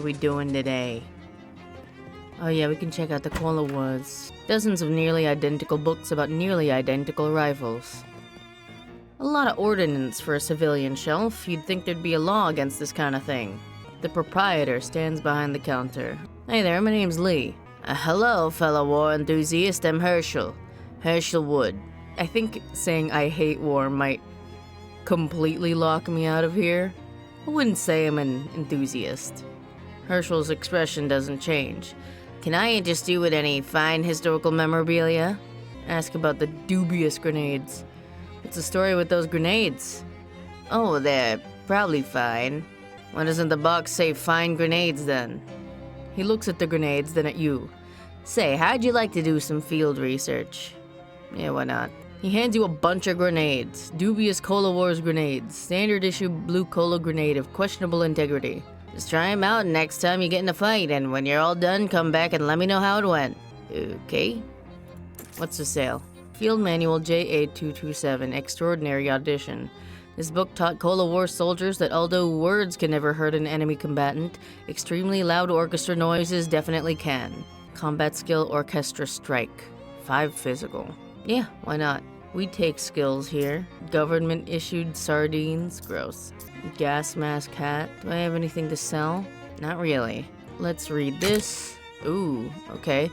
we doing today? Oh yeah, we can check out the Cola Woods. Dozens of nearly identical books about nearly identical rifles. A lot of ordnance for a civilian shelf. You'd think there'd be a law against this kind of thing. The proprietor stands behind the counter. Hey there, my name's Lee. Hello, fellow war enthusiast. I'm Herschel. Herschel Wood. I think saying I hate war might completely lock me out of here. I wouldn't say I'm an enthusiast. Herschel's expression doesn't change. Can I interest you with any fine historical memorabilia? Ask about the dubious grenades. What's the story with those grenades? Oh, they're probably fine. Why doesn't the box say fine grenades then? He looks at the grenades, then at you. Say, how'd you like to do some field research? Yeah, why not? He hands you a bunch of grenades. Dubious Cola Wars grenades. Standard issue blue cola grenade of questionable integrity. Just try them out next time you get in a fight, and when you're all done, come back and let me know how it went. Okay? What's the sale? Field Manual JA227, Extraordinary Audition. This book taught Cola War soldiers that although words can never hurt an enemy combatant, extremely loud orchestra noises definitely can. Combat skill Orchestra Strike. 5 physical. Yeah, why not? We take skills here. Government issued sardines. Gross. Gas mask hat. Do I have anything to sell? Not really. Let's read this. Ooh, okay.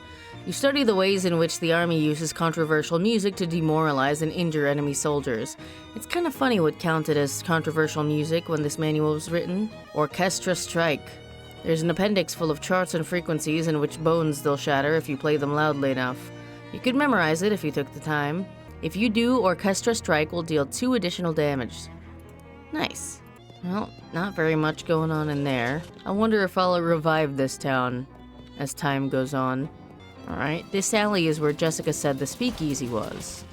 You study the ways in which the army uses controversial music to demoralize and injure enemy soldiers. It's kind of funny what counted as controversial music when this manual was written. Orchestra Strike. There's an appendix full of charts and frequencies and which bones they'll shatter if you play them loudly enough. You could memorize it if you took the time. If you do, Orchestra Strike will deal 2 additional damage. Nice. Well, not very much going on in there. I wonder if I'll revive this town as time goes on. Alright, this alley is where Jessica said the speakeasy was.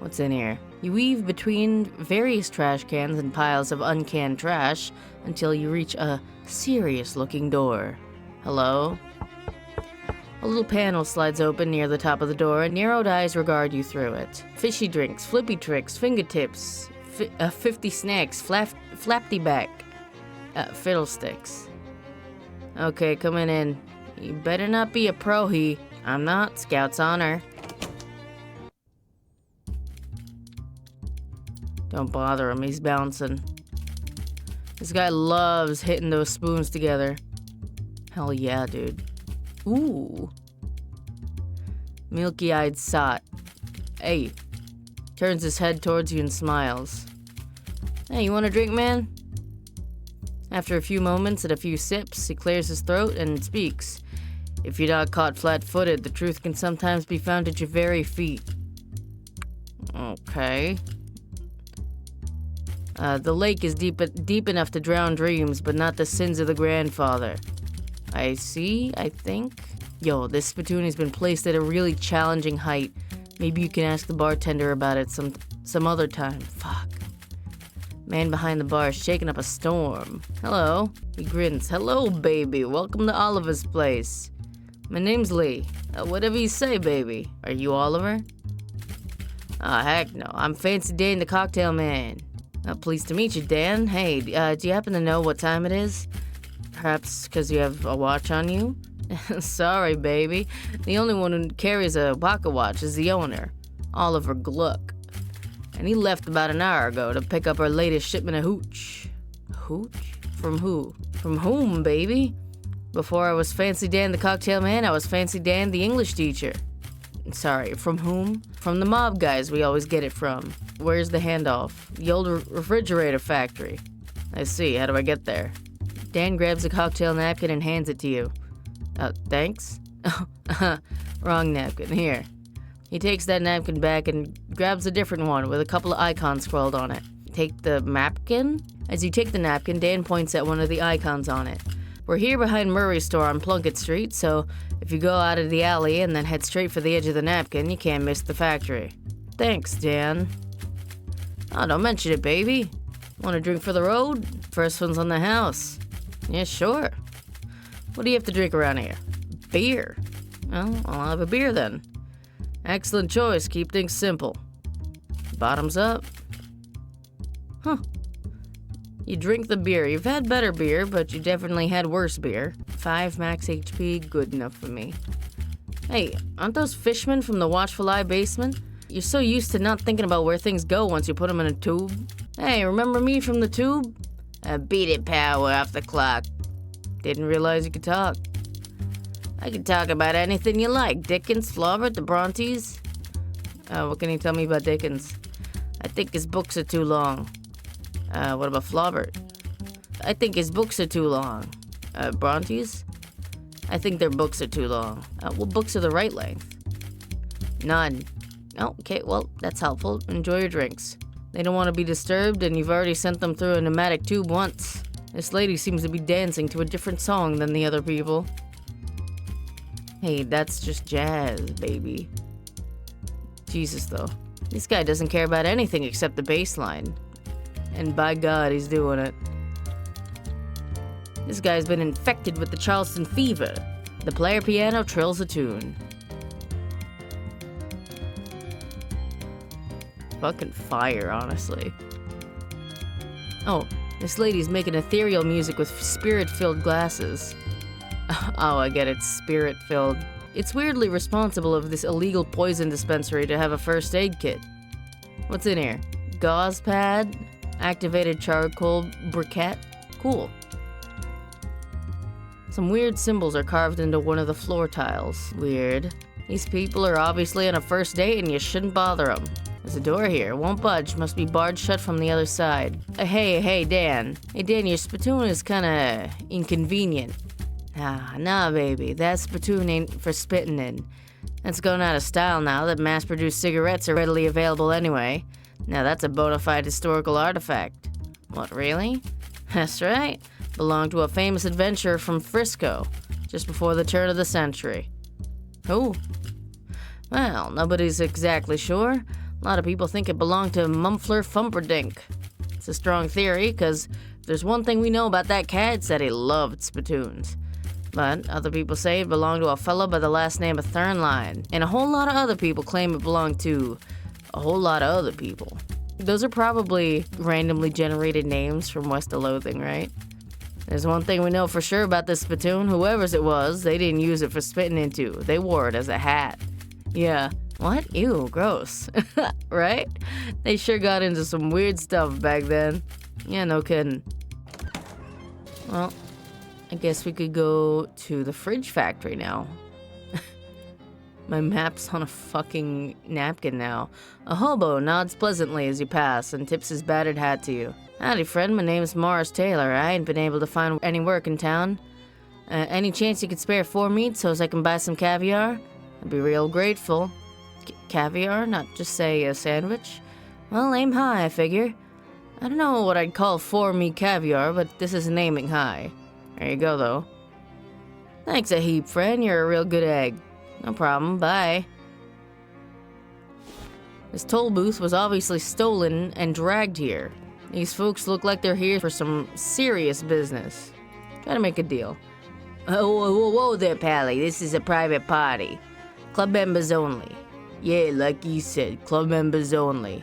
What's in here? You weave between various trash cans and piles of uncanned trash until you reach a serious-looking door. Hello? A little panel slides open near the top of the door, and narrowed eyes regard you through it. Fishy drinks, flippy tricks, fingertips, 50 snacks, flapty back, fiddlesticks. Okay, coming in. You better not be a pro-he. I'm not. Scout's honor. Don't bother him, he's bouncing. This guy loves hitting those spoons together. Hell yeah, dude. Ooh. Milky-eyed sot. Hey. Turns his head towards you and smiles. Hey, you want a drink, man? After a few moments and a few sips, he clears his throat and speaks. If you're not caught flat-footed, the truth can sometimes be found at your very feet. Okay. The lake is deep enough to drown dreams, but not the sins of the grandfather. I see, I think. Yo, this spittoon has been placed at a really challenging height. Maybe you can ask the bartender about it some other time. Fuck. Man behind the bar is shaking up a storm. Hello. He grins. Hello, baby. Welcome to Oliver's place. My name's Lee. Whatever you say, baby. Are you Oliver? Heck no. I'm Fancy Dan the Cocktail Man. Pleased to meet you, Dan. Hey, do you happen to know what time it is? Perhaps because you have a watch on you? Sorry, baby. The only one who carries a pocket watch is the owner, Oliver Gluck. And he left about an hour ago to pick up our latest shipment of hooch. Hooch? From who? From whom, baby? Before I was Fancy Dan the Cocktail Man, I was Fancy Dan the English teacher. Sorry, from whom? From the mob guys we always get it from. Where's the handoff? The old refrigerator factory. I see. How do I get there? Dan grabs a cocktail napkin and hands it to you. Thanks? Wrong napkin. Here. He takes that napkin back and grabs a different one with a couple of icons scrawled on it. Take the napkin? As you take the napkin, Dan points at one of the icons on it. We're here behind Murray's store on Plunkett Street, so if you go out of the alley and then head straight for the edge of the napkin, you can't miss the factory. Thanks, Dan. Oh, don't mention it, baby. Want a drink for the road? First one's on the house. Yeah, sure. What do you have to drink around here? Beer. Well, I'll have a beer then. Excellent choice. Keep things simple. Bottoms up. Huh. You drink the beer. You've had better beer, but you definitely had worse beer. 5 max HP, good enough for me. Hey, aren't those fishmen from the Watchful Eye basement? You're so used to not thinking about where things go once you put them in a tube. Hey, remember me from the tube? Beat it, pal, we're off the clock. Didn't realize you could talk. I can talk about anything you like. Dickens, Flaubert, the Brontes. What can you tell me about Dickens? I think his books are too long. What about Flaubert? I think his books are too long. Brontes? I think their books are too long. What books are the right length? None. Oh, okay, well, that's helpful. Enjoy your drinks. They don't want to be disturbed, and you've already sent them through a pneumatic tube once. This lady seems to be dancing to a different song than the other people. Hey, that's just jazz, baby. Jesus, though. This guy doesn't care about anything except the bass line. And by God, he's doing it. This guy's been infected with the Charleston fever. The player piano trills a tune. Fucking fire, honestly. Oh, this lady's making ethereal music with spirit-filled glasses. Oh, I get it, spirit-filled. It's weirdly responsible of this illegal poison dispensary to have a first aid kit. What's in here? Gauze pad? Activated charcoal briquette? Cool. Some weird symbols are carved into one of the floor tiles. Weird. These people are obviously on a first date and you shouldn't bother them. There's a door here. Won't budge. Must be barred shut from the other side. Hey, Dan. Hey, Dan, your spittoon is kinda inconvenient. Nah, baby. That spittoon ain't for spitting in. That's going out of style now that mass-produced cigarettes are readily available anyway. Now that's a bona fide historical artifact. What, really? That's right. Belonged to a famous adventurer from Frisco, just before the turn of the century. Who? Well, nobody's exactly sure. A lot of people think it belonged to Mumfler Fumperdink. It's a strong theory, because if there's one thing we know about that cat, it's that he loved spittoons. But other people say it belonged to a fellow by the last name of Thurnline, and a whole lot of other people claim it belonged to a whole lot of other people. Those are probably randomly generated names from West of Loathing, right? There's one thing we know for sure about this spittoon. Whoever's it was, they didn't use it for spitting into. They wore it as a hat. Yeah. What? Ew, gross. Right? They sure got into some weird stuff back then. Yeah, no kidding. Well, I guess we could go to the fridge factory now. My map's on a fucking napkin now. A hobo nods pleasantly as you pass and tips his battered hat to you. Howdy, friend. My name's Morris Taylor. I ain't been able to find any work in town. Any chance you could spare 4 meats so as I can buy some caviar? I'd be real grateful. Caviar? Not just say a sandwich? Well, aim high, I figure. I don't know what I'd call 4 meat caviar, but this isn't aiming high. There you go, though. Thanks a heap, friend. You're a real good egg. No problem. Bye. This toll booth was obviously stolen and dragged here. These folks look like they're here for some serious business. Try to make a deal. Whoa there, Pally. This is a private party. Club members only. Yeah, like you said, club members only.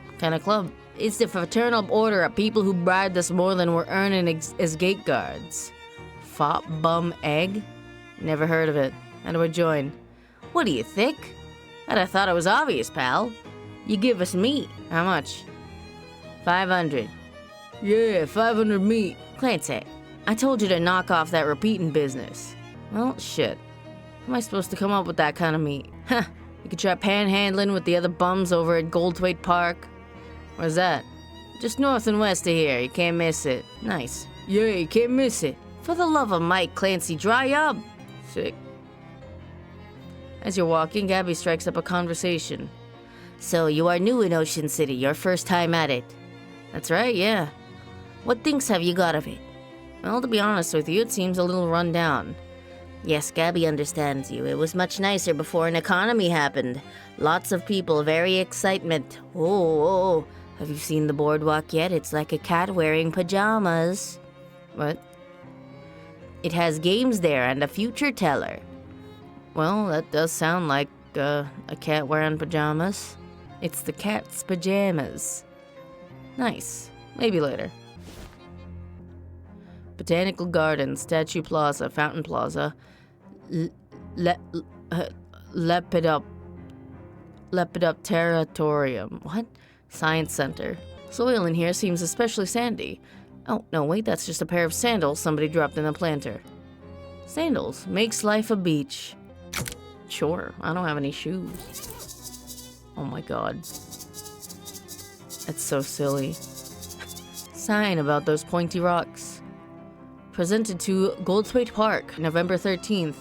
What kind of club? It's the fraternal order of people who bribed us more than we're earning as gate guards. Fop bum egg? Never heard of it. How do I join? What do you think? I'd have thought it was obvious, pal. You give us meat. How much? 500. Yeah, 500 meat. Clancy, I told you to knock off that repeating business. Well, shit. How am I supposed to come up with that kind of meat? Huh. You could try panhandling with the other bums over at Goldthwaite Park. Where's that? Just north and west of here. You can't miss it. Nice. Yeah, you can't miss it. For the love of Mike, Clancy, dry up. Sick. As you're walking, Gabby strikes up a conversation. So, you are new in Ocean City, your first time at it. That's right, yeah. What things have you got of it? Well, to be honest with you, it seems a little run down. Yes, Gabby understands you. It was much nicer before an economy happened. Lots of people, very excitement. Oh, have you seen the boardwalk yet? It's like a cat wearing pajamas. What? It has games there and a future teller. Well, that does sound like a cat wearing pajamas. It's the cat's pajamas. Nice. Maybe later. Botanical Garden, Statue Plaza, Fountain Plaza, Lepidopteratorium. What? Science Center. Soil in here seems especially sandy. Oh, no, wait, that's just a pair of sandals somebody dropped in the planter. Sandals. Makes life a beach. Sure, I don't have any shoes. Oh my god. That's so silly. Sign about those pointy rocks. Presented to Goldswaite Park, November 13th,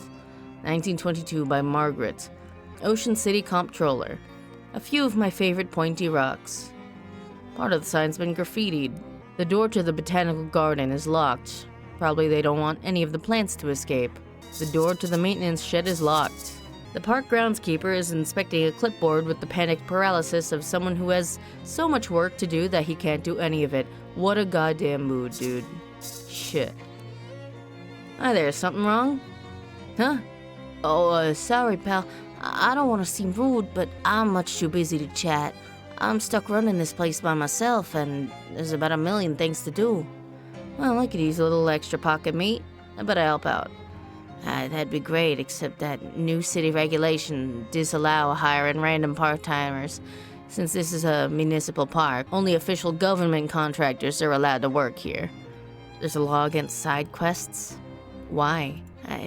1922 by Margaret, Ocean City Comptroller. A few of my favorite pointy rocks. Part of the sign's been graffitied. The door to the botanical garden is locked. Probably they don't want any of the plants to escape. The door to the maintenance shed is locked. The park groundskeeper is inspecting a clipboard with the panicked paralysis of someone who has so much work to do that he can't do any of it. What a goddamn mood, dude. Shit. Hi there, something wrong? Huh? Oh, sorry, pal. I don't want to seem rude, but I'm much too busy to chat. I'm stuck running this place by myself, and there's about a million things to do. Well, I could use a little extra pocket meat. I better help out. That'd be great, except that new city regulation disallow hiring random part-timers. Since this is a municipal park, only official government contractors are allowed to work here. There's a law against side quests. Why?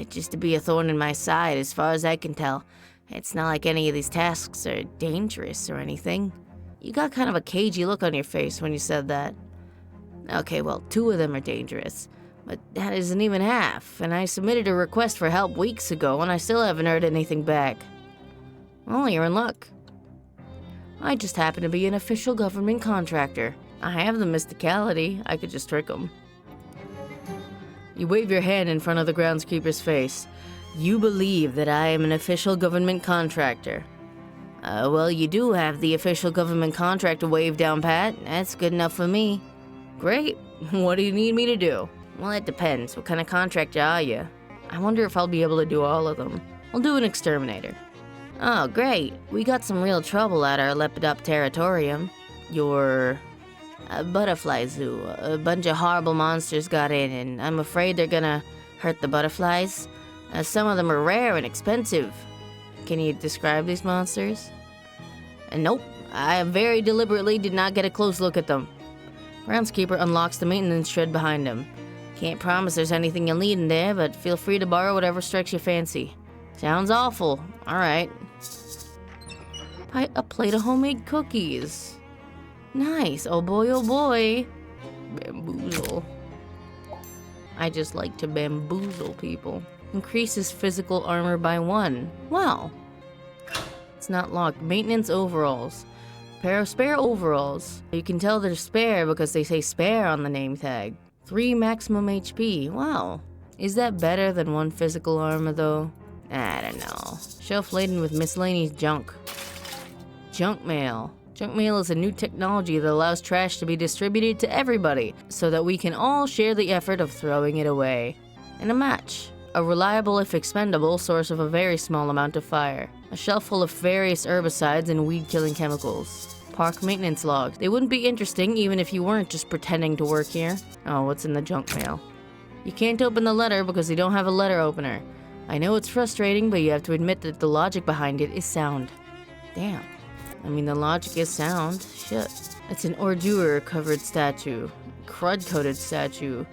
Just to be a thorn in my side, as far as I can tell. It's not like any of these tasks are dangerous or anything. You got kind of a cagey look on your face when you said that. Okay, well, 2 of them are dangerous. But that isn't even half, and I submitted a request for help weeks ago, and I still haven't heard anything back. Well, you're in luck. I just happen to be an official government contractor. I have the mysticality. I could just trick them. You wave your hand in front of the groundskeeper's face. You believe that I am an official government contractor. Well, you do have the official government contractor wave down pat. That's good enough for me. Great. What do you need me to do? Well, it depends. What kind of contractor are you? I wonder if I'll be able to do all of them. I'll do an exterminator. Oh, great. We got some real trouble at our Lepidopteratorium. Your butterfly zoo. A bunch of horrible monsters got in, and I'm afraid they're gonna hurt the butterflies. Some of them are rare and expensive. Can you describe these monsters? Nope. I very deliberately did not get a close look at them. Groundskeeper unlocks the maintenance shed behind him. Can't promise there's anything you'll need in there, but feel free to borrow whatever strikes your fancy. Sounds awful. Alright. A plate of homemade cookies. Nice. Oh boy, oh boy. Bamboozle. I just like to bamboozle people. Increases physical armor by 1. Wow. It's not locked. Maintenance overalls. Pair of spare overalls. You can tell they're spare because they say spare on the name tag. 3 maximum HP. Wow. Is that better than 1 physical armor though? I don't know. Shelf laden with miscellaneous junk. Junk mail. Junk mail is a new technology that allows trash to be distributed to everybody so that we can all share the effort of throwing it away. And a match. A reliable, if expendable, source of a very small amount of fire. A shelf full of various herbicides and weed-killing chemicals. Park maintenance log. They wouldn't be interesting even if you weren't just pretending to work here. Oh, what's in the junk mail? You can't open the letter because you don't have a letter opener. I know it's frustrating, but you have to admit that the logic behind it is sound. Damn. I mean, the logic is sound. Shit. It's an ordure-covered statue. Crud-coated statue.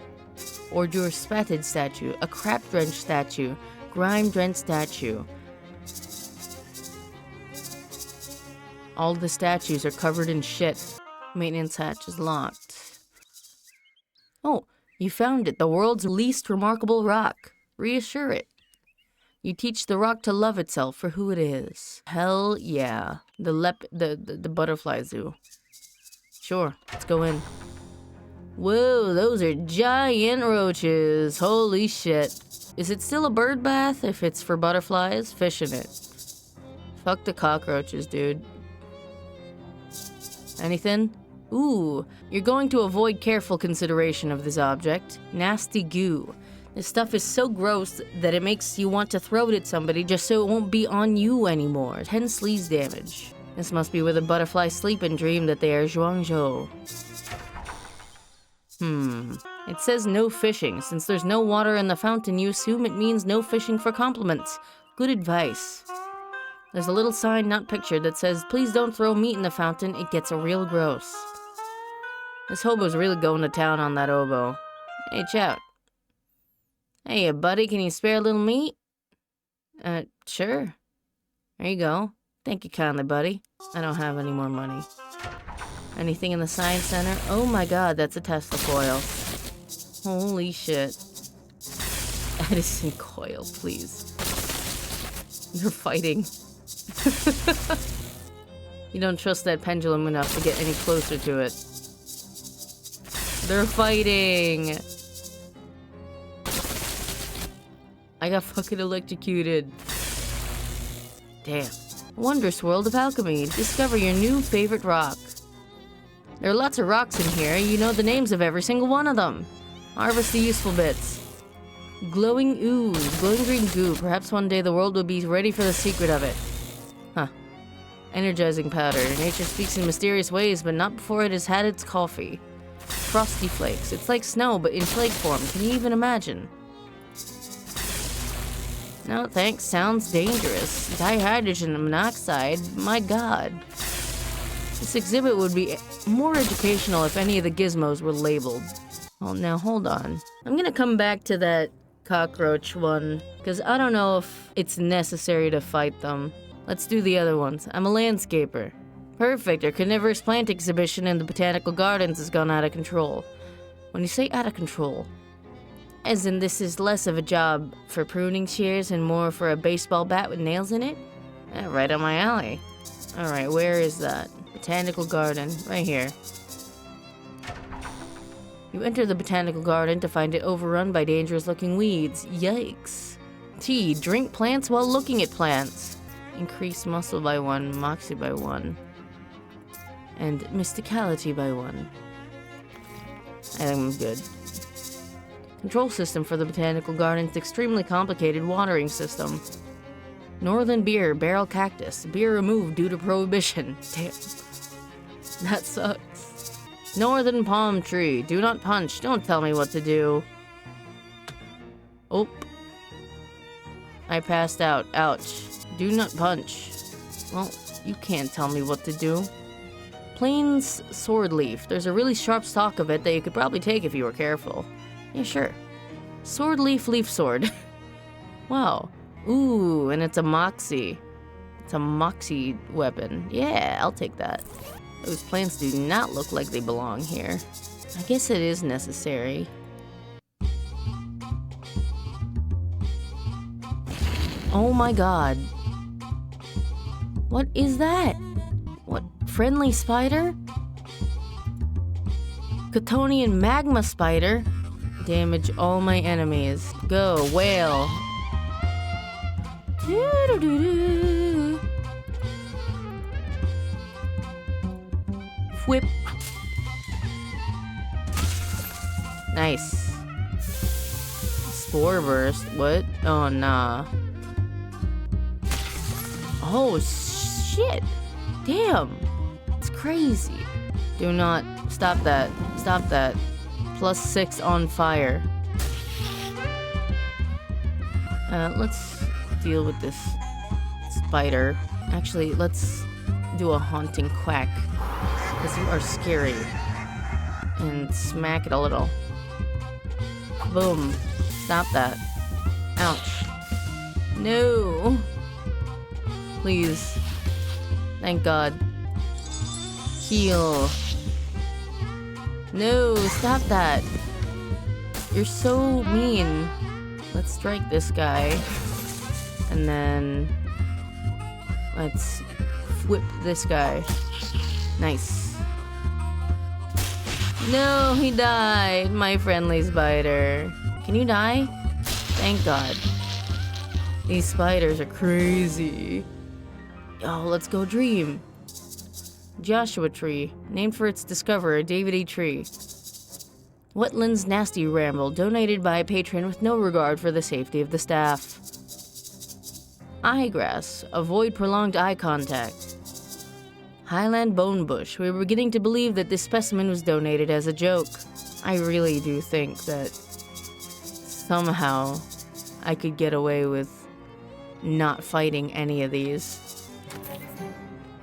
Ordure-spatted statue. A crap-drenched statue. Grime-drenched statue. All the statues are covered in shit. Maintenance hatch is locked. Oh, you found it. The world's least remarkable rock. Reassure it. You teach the rock to love itself for who it is. Hell yeah. The butterfly zoo. Sure, let's go in. Whoa, those are giant roaches. Holy shit. Is it still a bird bath? If it's for butterflies, fish in it. Fuck the cockroaches, dude. Anything? Ooh, you're going to avoid careful consideration of this object. Nasty goo. This stuff is so gross that it makes you want to throw it at somebody just so it won't be on you anymore. 10 sleaze damage. This must be where the butterflies sleep and dream that they are Zhuangzhou. It says no fishing. Since there's no water in the fountain, you assume it means no fishing for compliments. Good advice. There's a little sign not pictured that says, please don't throw meat in the fountain, it gets real gross. This hobo's really going to town on that oboe. Hey, Chout. Hey, buddy, can you spare a little meat? Sure. There you go. Thank you kindly, buddy. I don't have any more money. Anything in the science center? Oh my god, that's a Tesla coil. Holy shit. Edison coil, please. You're fighting. You don't trust that pendulum enough to get any closer to it. They're fighting! I got fucking electrocuted. Damn. Wondrous world of alchemy. Discover your new favorite rock. There are lots of rocks in here. You know the names of every single one of them. Harvest the useful bits. Glowing ooze, glowing green goo. Perhaps one day the world will be ready for the secret of it. Huh. Energizing powder. Nature speaks in mysterious ways, but not before it has had its coffee. Frosty flakes. It's like snow, but in flake form. Can you even imagine? No, thanks. Sounds dangerous. Dihydrogen monoxide. My god. This exhibit would be more educational if any of the gizmos were labeled. Well, now hold on. I'm gonna come back to that cockroach one, because I don't know if it's necessary to fight them. Let's do the other ones. I'm a landscaper. Perfect. Our carnivorous plant exhibition in the botanical gardens has gone out of control. When you say out of control, as in this is less of a job for pruning shears and more for a baseball bat with nails in it? Right on my alley. Alright, where is that? Botanical garden. Right here. You enter the botanical garden to find it overrun by dangerous-looking weeds. Yikes. Tea. Drink plants while looking at plants. Increase muscle by 1, moxie by 1. And mysticality by 1. I think I'm good. Control system for the botanical garden's extremely complicated watering system. Northern beer, barrel cactus. Beer removed due to prohibition. Damn. That sucks. Northern palm tree. Do not punch. Don't tell me what to do. Oh. I passed out. Ouch. Do not punch. Well, you can't tell me what to do. Plains sword leaf. There's a really sharp stalk of it that you could probably take if you were careful. Yeah, sure. Sword leaf sword. Wow. Ooh, and it's a moxie. It's a moxie weapon. Yeah, I'll take that. Those plants do not look like they belong here. I guess it is necessary. Oh my god. What is that? What? Friendly spider? Chthonian magma spider? Damage all my enemies. Go, whale. Whip. Nice. Spore burst. What? Oh, nah. Oh, shit. Damn. It's crazy. Do not. Stop that. Stop that. +6 on fire. Let's deal with this spider. Actually, let's do a haunting quack. Because you are scary. And smack it a little. Boom. Stop that. Ouch. No. Please. Thank God. Heal. No, stop that. You're so mean. Let's strike this guy. And then let's whip this guy. Nice. No, he died. My friendly spider. Can you die? Thank God. These spiders are crazy. Oh, let's go dream. Joshua Tree, named for its discoverer, David E. Tree. Wetlands Nasty Ramble, donated by a patron with no regard for the safety of the staff. Eyegrass, avoid prolonged eye contact. Highland Bone Bush, we were beginning to believe that this specimen was donated as a joke. I really do think that somehow I could get away with not fighting any of these.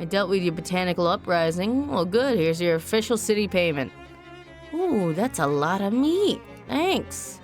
I dealt with your botanical uprising. Well, good. Here's your official city payment. Ooh, that's a lot of meat. Thanks.